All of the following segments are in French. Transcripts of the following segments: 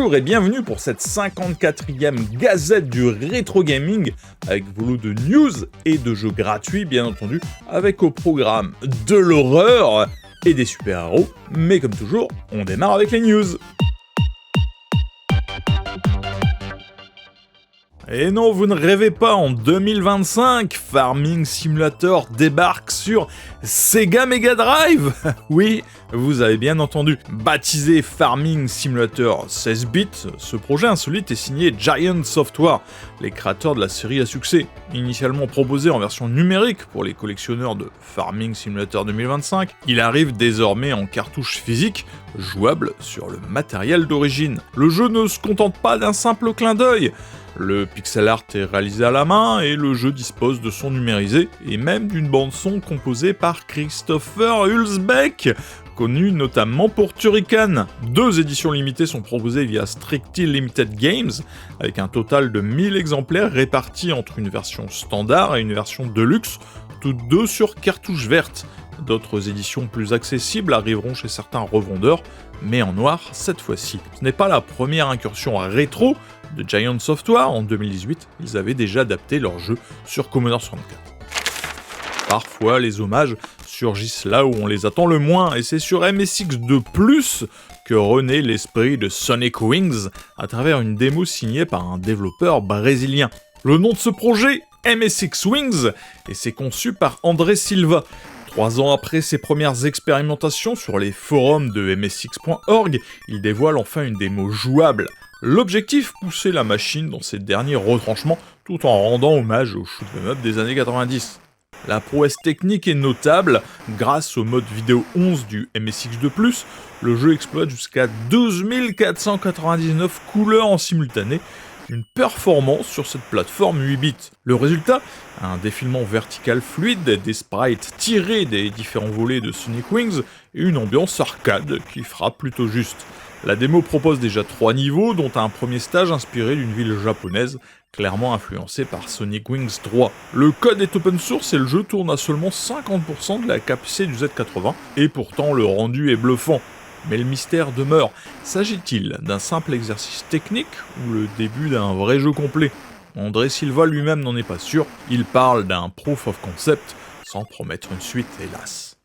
bonjour et bienvenue pour cette 54e gazette du rétro gaming avec vos lots de news et de jeux gratuits bien entendu, avec au programme de l'horreur et des super-héros, mais comme toujours, on démarre avec les news. Et non, vous ne rêvez pas, en 2025, Farming Simulator débarque sur Sega Mega Drive. Oui, vous avez bien entendu. Baptisé Farming Simulator 16 bits, ce projet insolite est signé Giant Software, les créateurs de la série à succès. Initialement proposé en version numérique pour les collectionneurs de Farming Simulator 2025, il arrive désormais en cartouche physique, jouable sur le matériel d'origine. Le jeu ne se contente pas d'un simple clin d'œil. Le pixel art est réalisé à la main et le jeu dispose de sons numérisés et même d'une bande-son composée par Christopher Hulsbeck, connu notamment pour Turrican. 2 éditions limitées sont proposées via Strictly Limited Games, avec un total de 1000 exemplaires répartis entre une version standard et une version deluxe, toutes deux sur cartouche verte. D'autres éditions plus accessibles arriveront chez certains revendeurs, mais en noir cette fois-ci. Ce n'est pas la première incursion rétro de Giant Software. En 2018, ils avaient déjà adapté leur jeu sur Commodore 64. Parfois, les hommages surgissent là où on les attend le moins, et c'est sur MSX2+, que renaît l'esprit de Sonic Wings à travers une démo signée par un développeur brésilien. Le nom de ce projet, MSX Wings, et c'est conçu par André Silva. 3 ans après ses premières expérimentations sur les forums de msx.org, il dévoile enfin une démo jouable. L'objectif, pousser la machine dans ses derniers retranchements tout en rendant hommage au shoot 'em up des années 90. La prouesse technique est notable, grâce au mode vidéo 11 du MSX2+, le jeu exploite jusqu'à 12 499 couleurs en simultané, une performance sur cette plateforme 8 bits. Le résultat, un défilement vertical fluide, des sprites tirés des différents volets de Sonic Wings et une ambiance arcade qui frappe plutôt juste. La démo propose déjà 3 niveaux, dont un premier stage inspiré d'une ville japonaise, clairement influencée par Sonic Wings 3. Le code est open source et le jeu tourne à seulement 50% de la capacité du Z80, et pourtant le rendu est bluffant. Mais le mystère demeure, s'agit-il d'un simple exercice technique ou le début d'un vrai jeu complet ? André Silva lui-même n'en est pas sûr, il parle d'un proof of concept, sans promettre une suite hélas.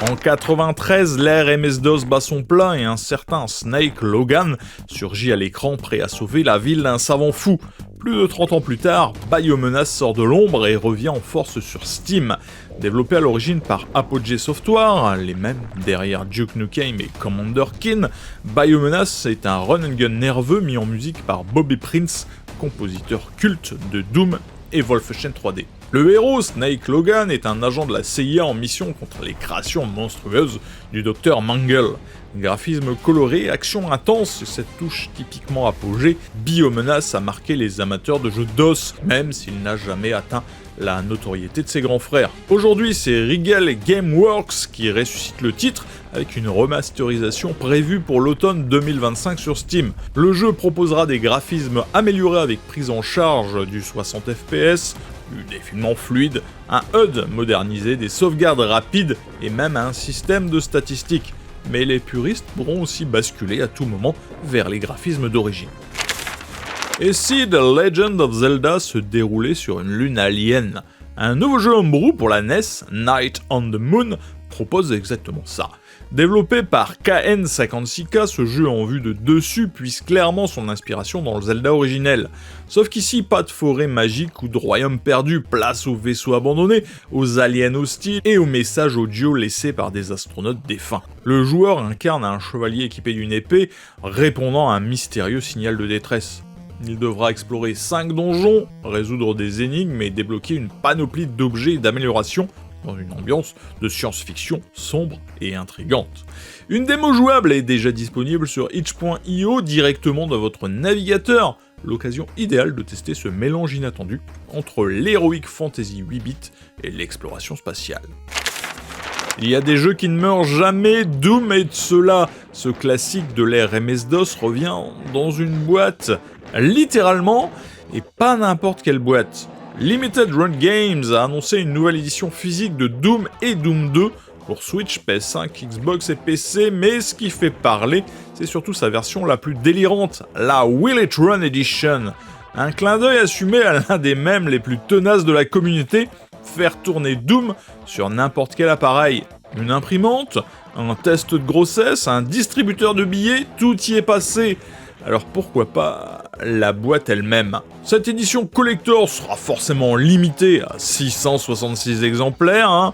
En 93, l'ère MS-DOS bat son plein et un certain Snake Logan surgit à l'écran prêt à sauver la ville d'un savant fou. Plus de 30 ans plus tard, Biomenace sort de l'ombre et revient en force sur Steam. Développé à l'origine par Apogee Software, les mêmes derrière Duke Nukem et Commander Keen, Biomenace est un run and gun nerveux mis en musique par Bobby Prince, compositeur culte de Doom et Wolfenstein 3D. Le héros, Snake Logan, est un agent de la CIA en mission contre les créations monstrueuses du Dr Mangle. Graphisme coloré, action intense et cette touche typiquement Apogée, Biomenace a marqué les amateurs de jeux DOS, même s'il n'a jamais atteint la notoriété de ses grands frères. Aujourd'hui, c'est Regal Gameworks qui ressuscite le titre avec une remasterisation prévue pour l'automne 2025 sur Steam. Le jeu proposera des graphismes améliorés avec prise en charge du 60 fps, du défilement fluide, un HUD modernisé, des sauvegardes rapides et même un système de statistiques. Mais les puristes pourront aussi basculer à tout moment vers les graphismes d'origine. Et si The Legend of Zelda se déroulait sur une lune alien ? Un nouveau jeu homebrew pour la NES, Night on the Moon, propose exactement ça. Développé par KN56K, ce jeu en vue de dessus puise clairement son inspiration dans le Zelda originel. Sauf qu'ici, pas de forêt magique ou de royaume perdu, place aux vaisseaux abandonnés, aux aliens hostiles et aux messages audio laissés par des astronautes défunts. Le joueur incarne un chevalier équipé d'une épée, répondant à un mystérieux signal de détresse. Il devra explorer 5 donjons, résoudre des énigmes et débloquer une panoplie d'objets et d'améliorations dans une ambiance de science-fiction sombre et intrigante. Une démo jouable est déjà disponible sur itch.io directement dans votre navigateur, l'occasion idéale de tester ce mélange inattendu entre l'heroic fantasy 8 bits et l'exploration spatiale. Il y a des jeux qui ne meurent jamais, Doom est de ceux-là. Ce classique de l'ère MS-DOS revient dans une boîte, littéralement, et pas n'importe quelle boîte. Limited Run Games a annoncé une nouvelle édition physique de Doom et Doom 2 pour Switch, PS5, Xbox et PC, mais ce qui fait parler, c'est surtout sa version la plus délirante, la Will It Run Edition. Un clin d'œil assumé à l'un des mèmes les plus tenaces de la communauté, faire tourner Doom sur n'importe quel appareil. Une imprimante, un test de grossesse, un distributeur de billets, tout y est passé. Alors pourquoi pas la boîte elle-même. Cette édition collector sera forcément limitée à 666 exemplaires, hein,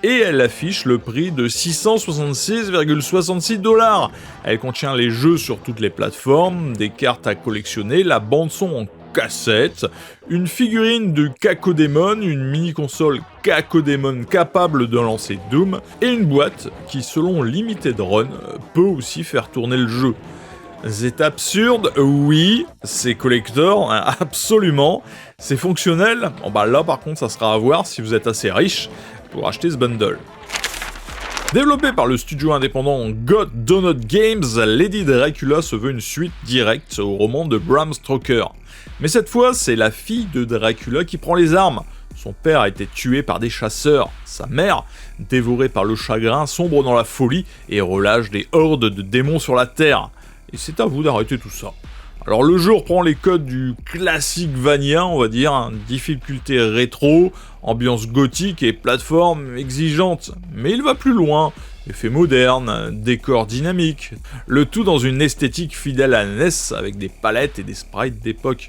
et elle affiche le prix de 666,66 $. Elle contient les jeux sur toutes les plateformes, des cartes à collectionner, la bande-son en cassette, une figurine de Cacodemon, une mini-console Cacodemon capable de lancer Doom, et une boîte qui, selon Limited Run, peut aussi faire tourner le jeu. C'est absurde, oui, c'est collector, hein, absolument. C'est fonctionnel, bon bah là par contre ça sera à voir si vous êtes assez riche pour acheter ce bundle. Développé par le studio indépendant God Donut Games, Lady Dracula se veut une suite directe au roman de Bram Stoker. Mais cette fois, c'est la fille de Dracula qui prend les armes. Son père a été tué par des chasseurs, sa mère, dévorée par le chagrin, sombre dans la folie et relâche des hordes de démons sur la terre. Et c'est à vous d'arrêter tout ça. Alors le jeu reprend les codes du classique Vania, on va dire, hein, difficulté rétro, ambiance gothique et plateforme exigeante, mais il va plus loin, effets modernes, décors dynamiques, le tout dans une esthétique fidèle à NES avec des palettes et des sprites d'époque.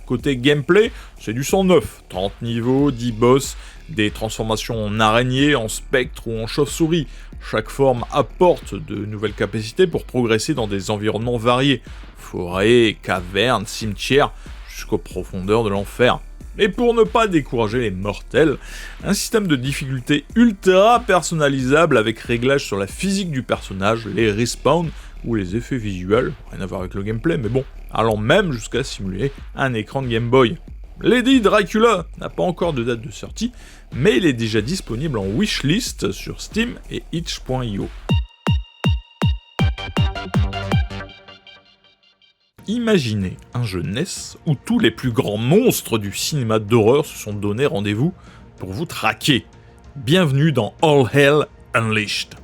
Côté gameplay, c'est du 109, 30 niveaux, 10 boss, des transformations en araignée, en spectre ou en chauve-souris. Chaque forme apporte de nouvelles capacités pour progresser dans des environnements variés. Forêts, cavernes, cimetières, jusqu'aux profondeurs de l'enfer. Et pour ne pas décourager les mortels, un système de difficulté ultra personnalisable avec réglage sur la physique du personnage, les respawns ou les effets visuels, rien à voir avec le gameplay, mais bon, allant même jusqu'à simuler un écran de Game Boy. Lady Dracula n'a pas encore de date de sortie, mais il est déjà disponible en wishlist sur Steam et itch.io. Imaginez un jeu NES où tous les plus grands monstres du cinéma d'horreur se sont donné rendez-vous pour vous traquer. Bienvenue dans All Hell Unleashed.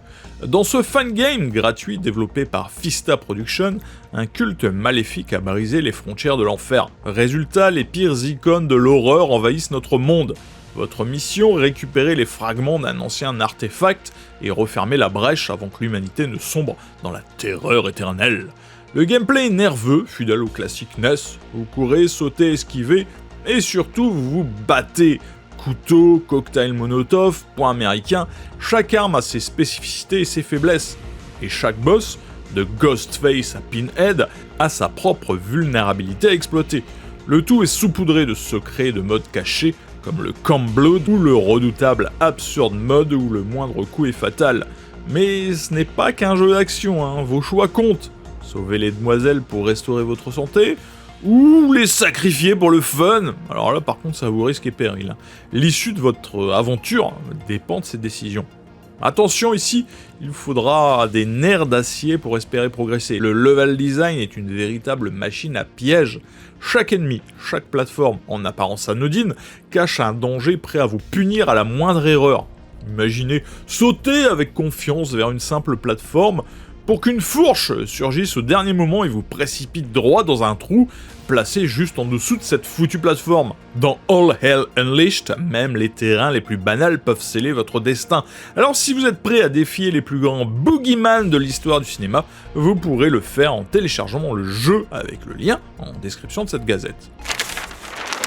Dans ce fan game gratuit développé par Fista Productions, un culte maléfique a brisé les frontières de l'enfer. Résultat, les pires icônes de l'horreur envahissent notre monde. Votre mission, récupérer les fragments d'un ancien artefact et refermer la brèche avant que l'humanité ne sombre dans la terreur éternelle. Le gameplay est nerveux, fidèle au classique NES, vous courez, sautez, esquivez, et surtout vous vous battez. Couteau, cocktail Molotov, poing américain, chaque arme a ses spécificités et ses faiblesses. Et chaque boss, de Ghostface à Pinhead, a sa propre vulnérabilité à exploiter. Le tout est saupoudré de secrets et de modes cachés, comme le Camp Blood ou le redoutable Absurd Mode où le moindre coup est fatal. Mais ce n'est pas qu'un jeu d'action, hein, vos choix comptent. Sauver les demoiselles pour restaurer votre santé, ou les sacrifier pour le fun. Alors là par contre ça vous risque et péril. L'issue de votre aventure dépend de ces décisions. Attention ici, il vous faudra des nerfs d'acier pour espérer progresser. Le level design est une véritable machine à piège. Chaque ennemi, chaque plateforme, en apparence anodine, cache un danger prêt à vous punir à la moindre erreur. Imaginez sauter avec confiance vers une simple plateforme, pour qu'une fourche surgisse au dernier moment et vous précipite droit dans un trou placé juste en dessous de cette foutue plateforme. Dans All Hell Unleashed, même les terrains les plus banals peuvent sceller votre destin. Alors si vous êtes prêt à défier les plus grands boogeyman de l'histoire du cinéma, vous pourrez le faire en téléchargeant le jeu avec le lien en description de cette gazette.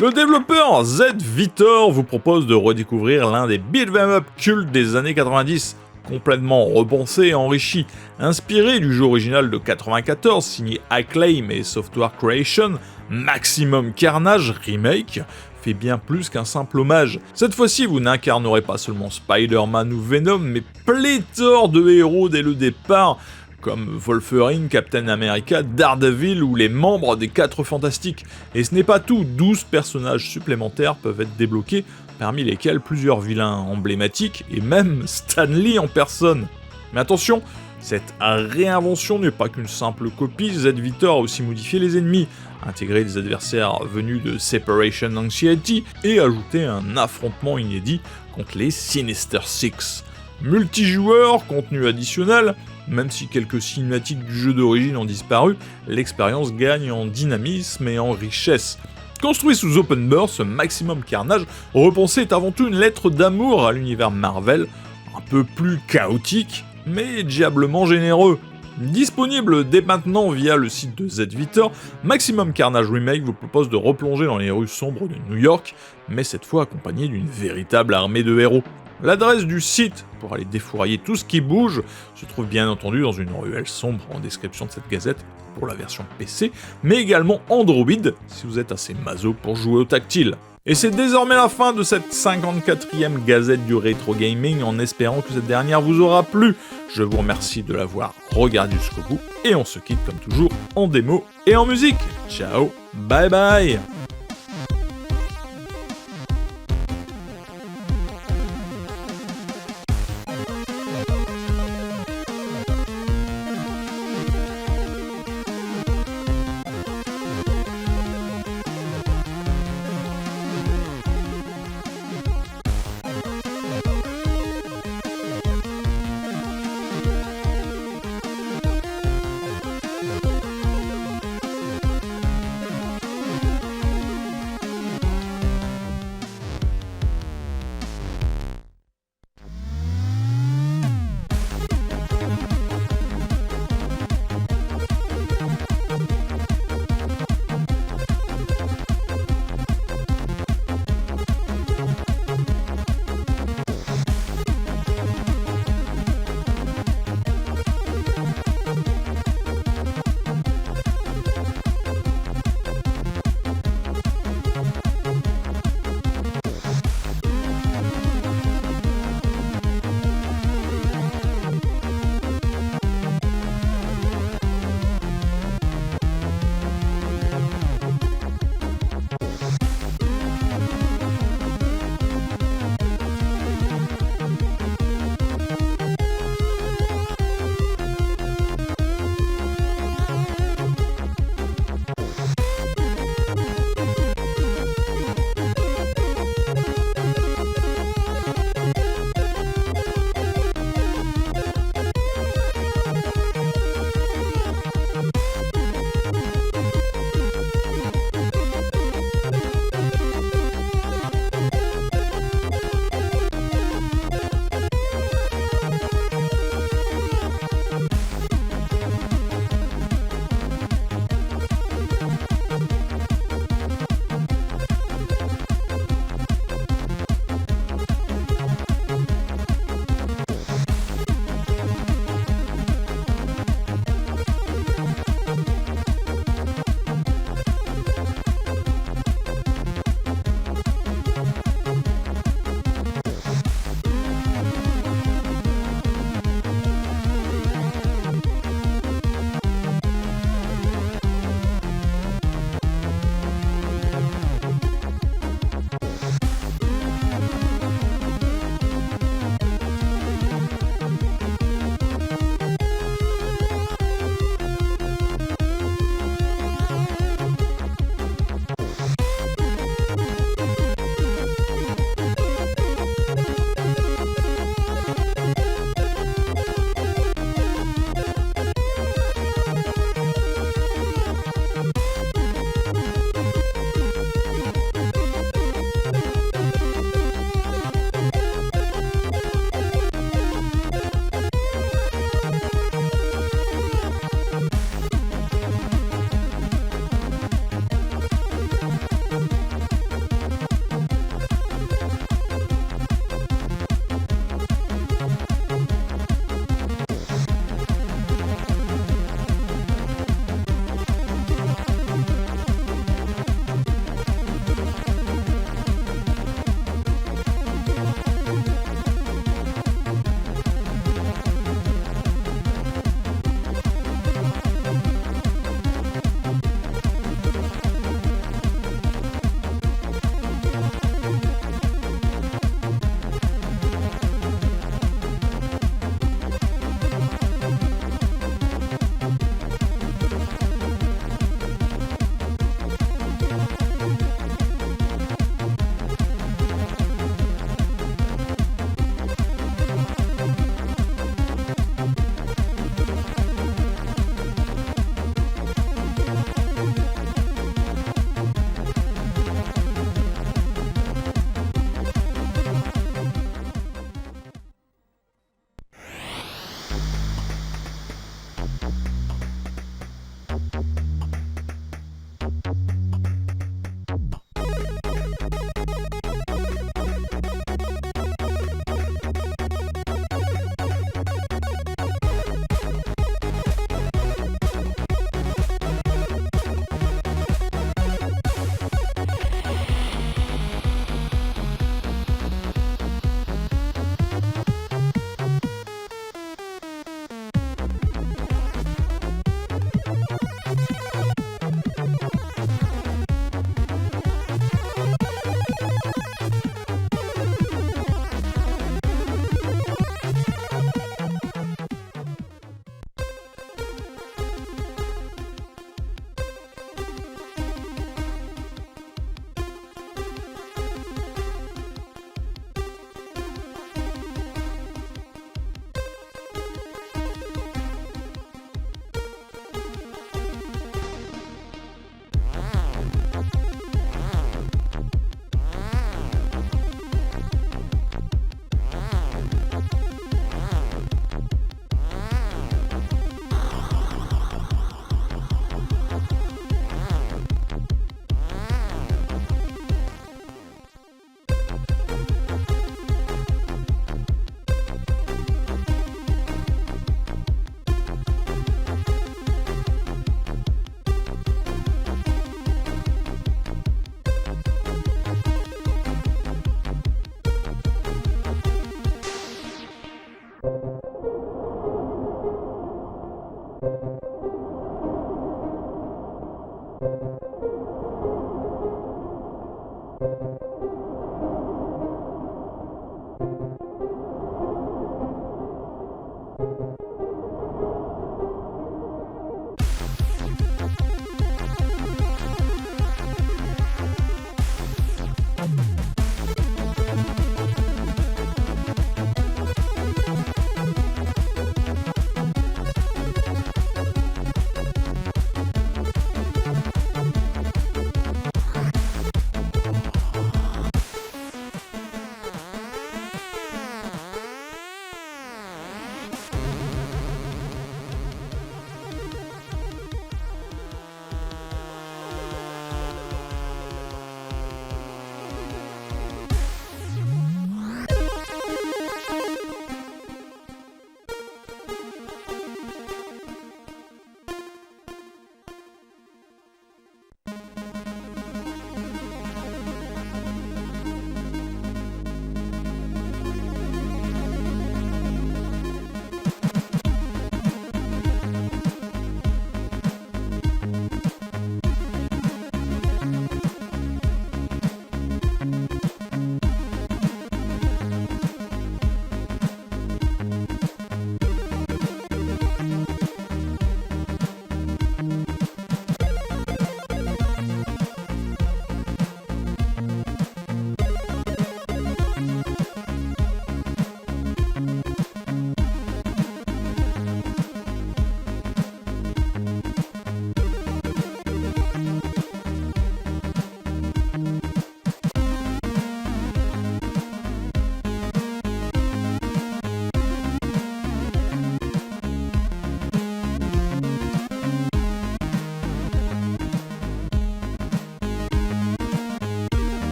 Le développeur Z-Vitor vous propose de redécouvrir l'un des beat'em up cultes des années 90, complètement repensé et enrichi, inspiré du jeu original de 94 signé Acclaim et Software Creation, Maximum Carnage Remake fait bien plus qu'un simple hommage. Cette fois-ci, vous n'incarnerez pas seulement Spider-Man ou Venom, mais pléthore de héros dès le départ, comme Wolverine, Captain America, Daredevil ou les membres des 4 Fantastiques. Et ce n'est pas tout, 12 personnages supplémentaires peuvent être débloqués, parmi lesquels plusieurs vilains emblématiques et même Stan Lee en personne. Mais attention, cette réinvention n'est pas qu'une simple copie, Z-Vitor a aussi modifié les ennemis, intégré des adversaires venus de Separation Anxiety et ajouté un affrontement inédit contre les Sinister Six. Multijoueur, contenu additionnel, même si quelques cinématiques du jeu d'origine ont disparu, l'expérience gagne en dynamisme et en richesse. Construit sous Open Burst, Maximum Carnage repensé est avant tout une lettre d'amour à l'univers Marvel, un peu plus chaotique, mais diablement généreux. Disponible dès maintenant via le site de ZVitor, Maximum Carnage Remake vous propose de replonger dans les rues sombres de New York, mais cette fois accompagné d'une véritable armée de héros. L'adresse du site pour aller défourailler tout ce qui bouge se trouve bien entendu dans une ruelle sombre en description de cette gazette pour la version PC, mais également Android si vous êtes assez maso pour jouer au tactile. Et c'est désormais la fin de cette 54e gazette du rétro gaming, en espérant que cette dernière vous aura plu. Je vous remercie de l'avoir regardé jusqu'au bout, et on se quitte comme toujours en démo et en musique. Ciao, bye bye.